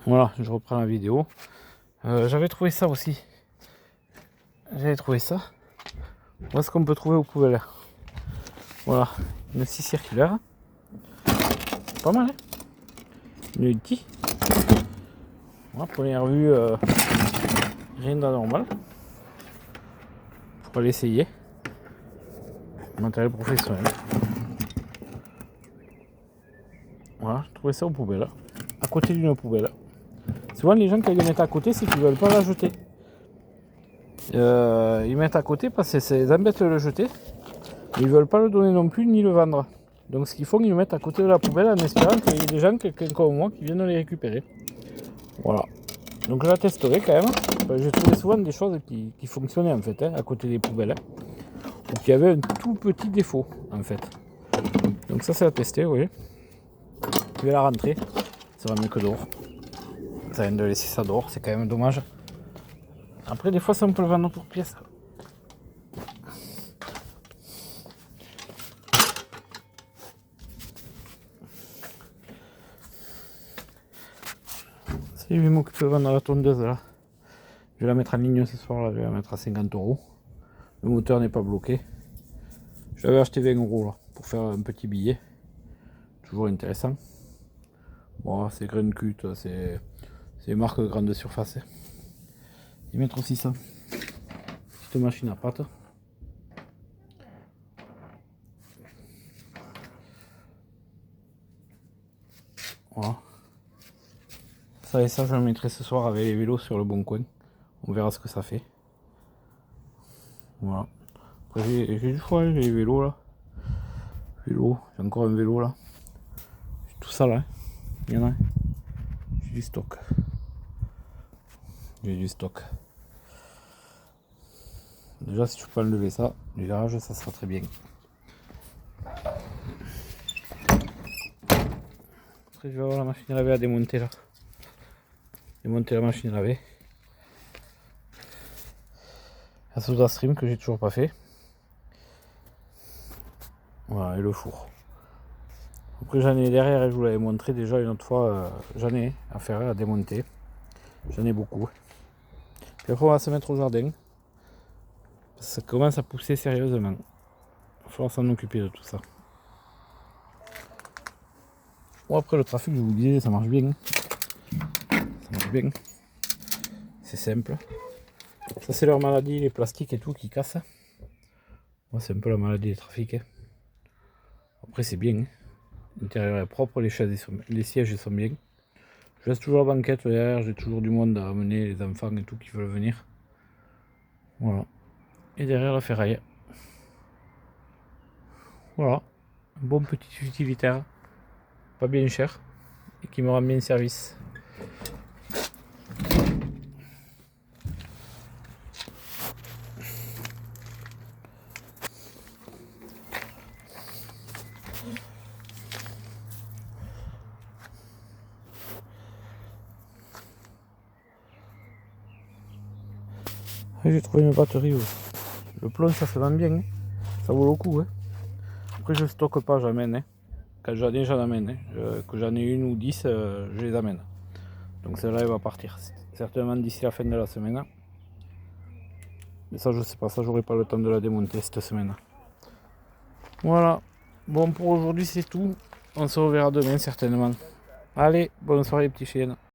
Voilà, je reprends la vidéo. J'avais trouvé ça aussi. J'avais trouvé ça. Voilà ce qu'on peut trouver aux poubelles. Voilà, une scie circulaire. C'est pas mal, hein. Une outil. Voilà, première vue, rien d'anormal. Faut l'essayer. Matériel professionnel. Voilà, je trouvais ça aux poubelles. À côté d'une poubelle. Souvent les gens quand ils les mettent à côté, c'est qu'ils veulent pas la jeter. Ils mettent à côté parce que ça les embête de le jeter. Mais ils veulent pas le donner non plus ni le vendre. Donc ce qu'ils font, ils le mettent à côté de la poubelle en espérant qu'il y ait des gens, quelqu'un comme moi, qui viennent les récupérer. Voilà. Donc je la testerai quand même. J'ai trouvé souvent des choses qui fonctionnaient en fait, hein, à côté des poubelles. Donc il y avait un tout petit défaut en fait. Donc ça c'est à tester, vous voyez. Je vais la rentrer. Ça va mieux que dehors. Ça vient de laisser ça dehors, c'est quand même dommage. Après des fois ça on peut le vendre pour pièce. Si je vais m'occuper de vendre la tondeuse là. Je vais la mettre en ligne ce soir là, je vais la mettre à 50 €. Le moteur n'est pas bloqué. Je l'avais acheté 20 € là, pour faire un petit billet. Toujours intéressant. Bon, c'est Green Cut, c'est marque grande surface. Et mettre aussi ça. Petite machine à pâte. Voilà. Ça et ça, je le mettrai ce soir avec les vélos sur le bon coin. On verra ce que ça fait. Voilà. Après, j'ai du choix, j'ai les vélos là. Vélo, j'ai encore un vélo là. J'ai tout ça là. Il y en a. J'ai du stock. J'ai du stock. Déjà, si tu peux enlever ça du garage, ça sera très bien. Après, je vais avoir la machine à laver à démonter là. Démonter la machine à laver. La soda stream que j'ai toujours pas fait. Voilà, et le four. Après, j'en ai derrière, et je vous l'avais montré déjà une autre fois. J'en ai à faire, à démonter. J'en ai beaucoup. Puis après, on va se mettre au jardin. Ça commence à pousser sérieusement. Il va falloir s'en occuper de tout ça. Bon, après, le trafic, je vous le disais, ça marche bien. Ça marche bien. C'est simple. Ça, c'est leur maladie, les plastiques et tout qui cassent. Moi, c'est un peu la maladie des trafics. Après, c'est bien. L'intérieur est propre, les sièges sont bien. Je laisse toujours la banquette derrière, j'ai toujours du monde à amener, les enfants et tout qui veulent venir. Voilà. Et derrière la ferraille. Voilà. Un bon petit utilitaire. Pas bien cher. Et qui me rend bien service. J'ai trouvé mes batteries. Le plomb, ça se vend bien. Hein. Ça vaut le coup. Hein. Après, je stocke pas, j'amène. Hein. Quand j'en ai, j'en amène. Hein. Que j'en ai une ou 10, je les amène. Donc celle-là, elle va partir. Certainement d'ici la fin de la semaine. Mais ça, je sais pas. Ça, j'aurai pas le temps de la démonter cette semaine. Voilà. Bon, pour aujourd'hui, c'est tout. On se reverra demain, certainement. Allez, bonne soirée, les petits chiens.